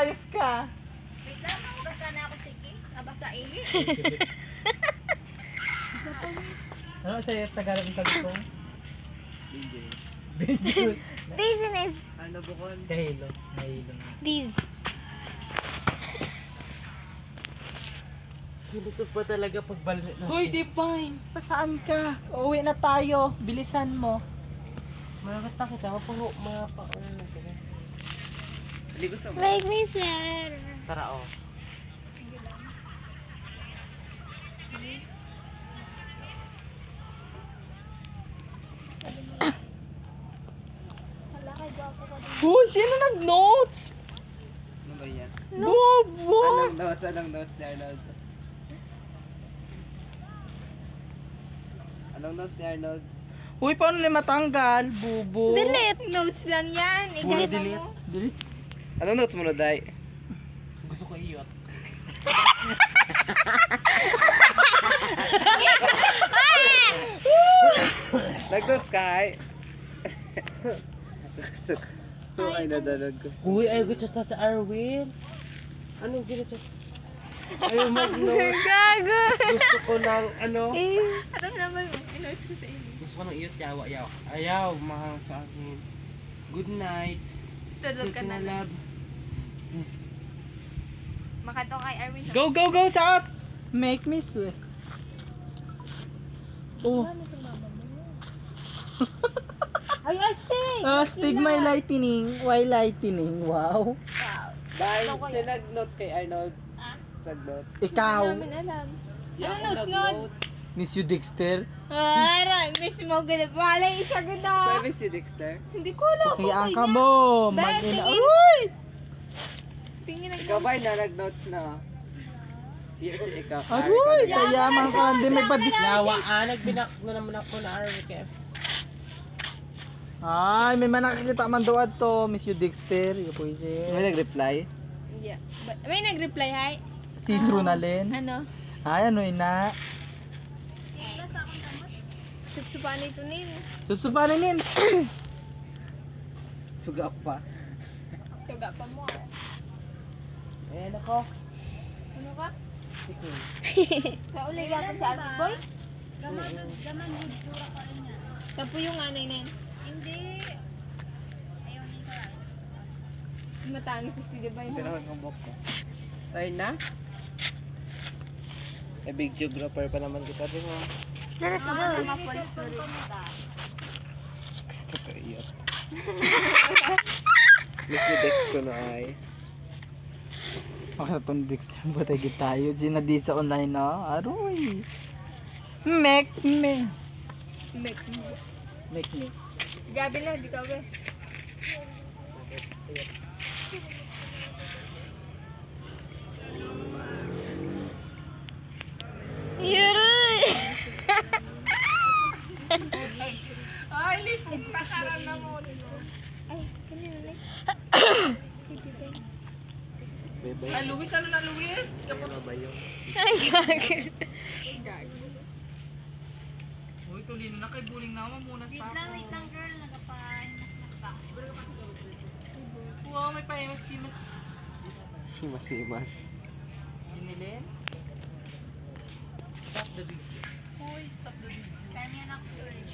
ayos ka. Wait lang, basa na ako sige. Nabasa ihi. Ano sa'yo Tagalog ng kagutong? Hindi. Benjul. Business. Ano bukon? Kahilo. Kahilo. This. Kinutok pa talaga pagbalik na. Hoy, Divine! Pasaan ka? Uuwi na tayo. Bilisan mo. Malagat na kita. Mapungo. Mga paano na ito. Hindi gusto mo. Make me sir. Tara oh. Hoy, sino nag-notes? Ano ba yan? Bobo! Anong notes? Anong notes ni Arnold? Anong notes ni Arnold? Hoy, paano na matanggal? Bubo. Delete. Notes lang yan. Puro Igalito delete. mo. Delete. Anong notes mo na, Day? Gusto ko iyot. Nag-notes ka, hay? So, ay nadalog ko. Uy, ayaw ko chat sa Arwin. Anong ginachat? Ayaw mag-notes. Gago. Gusto ko ng ano. Ano naman mo? I-notes ko sa inyo. Gusto ko ng iyot, yawa. Ayaw, mahal sa akin. Good night. Tudod ka na lang. love. Makato kay Arwin. Go, go, go, Saot! Make me sweat. Oh, Ay, Astig! stig my lightning. Why lightning? Wow. Bye. Ano ko Sino nag-notes kay Arnold? Ah? Nag-notes. Ikaw, Ano namin alam. Ano notes nun? Miss you Dexter. Ara, miss mo ganda. Wala isa ganda. Sabi si Dexter. Hindi ko alam kung Kaya kaya. ka mo. Dahil Mag-ina. tingin- Uy! Tingin na Ikaw ba na nag-notes na? Yes, ikaw. Aroy! Kayaman ka. Hindi may padi. Yawa, nagbinak na naman ako na Arnold kay Ay, may manakikita man doon to. Miss you Dexter. Iyo po May isi. nag-reply? Yeah. May nag-reply, hi? Si Runalyn. Ano? Ay, ano ina? Supsupan ito nin. Susupanin. Suga pa. Suga pa mo. Ayan ako. Ano ka? Sige. Sa ulay yakan sa Arvin Boy? Gaman good sura pa rin yan. Tapo yung anay na yan. Hindi. Ayaw niya ka. Matangis si Divine. Pinahon kong buhok ko. Turn na? Eh, big geographer pa naman kita din ha. Let's go. Gusto ko iyot. Miss you Dex ko na ay. Makatong Dexter. Batay tayo. Sinadi sa online na. Aroy. Make me. Make me. Make me. Gabi na, di ka ba? Yuri! Ay, lipong nakaran na mo. Ay, kanina na. Bebe. Ay, Luis, ano na Luis? Ano ba yun? Ay, gago. Uy, tulino na kay buling na muna Wait sa lang girl. Nagpahimas-mas pa. Wow, may pahimas-himas. Himas-himas. Binilin? Stop the video. Uy, stop the video. Kaya niya na ako storage.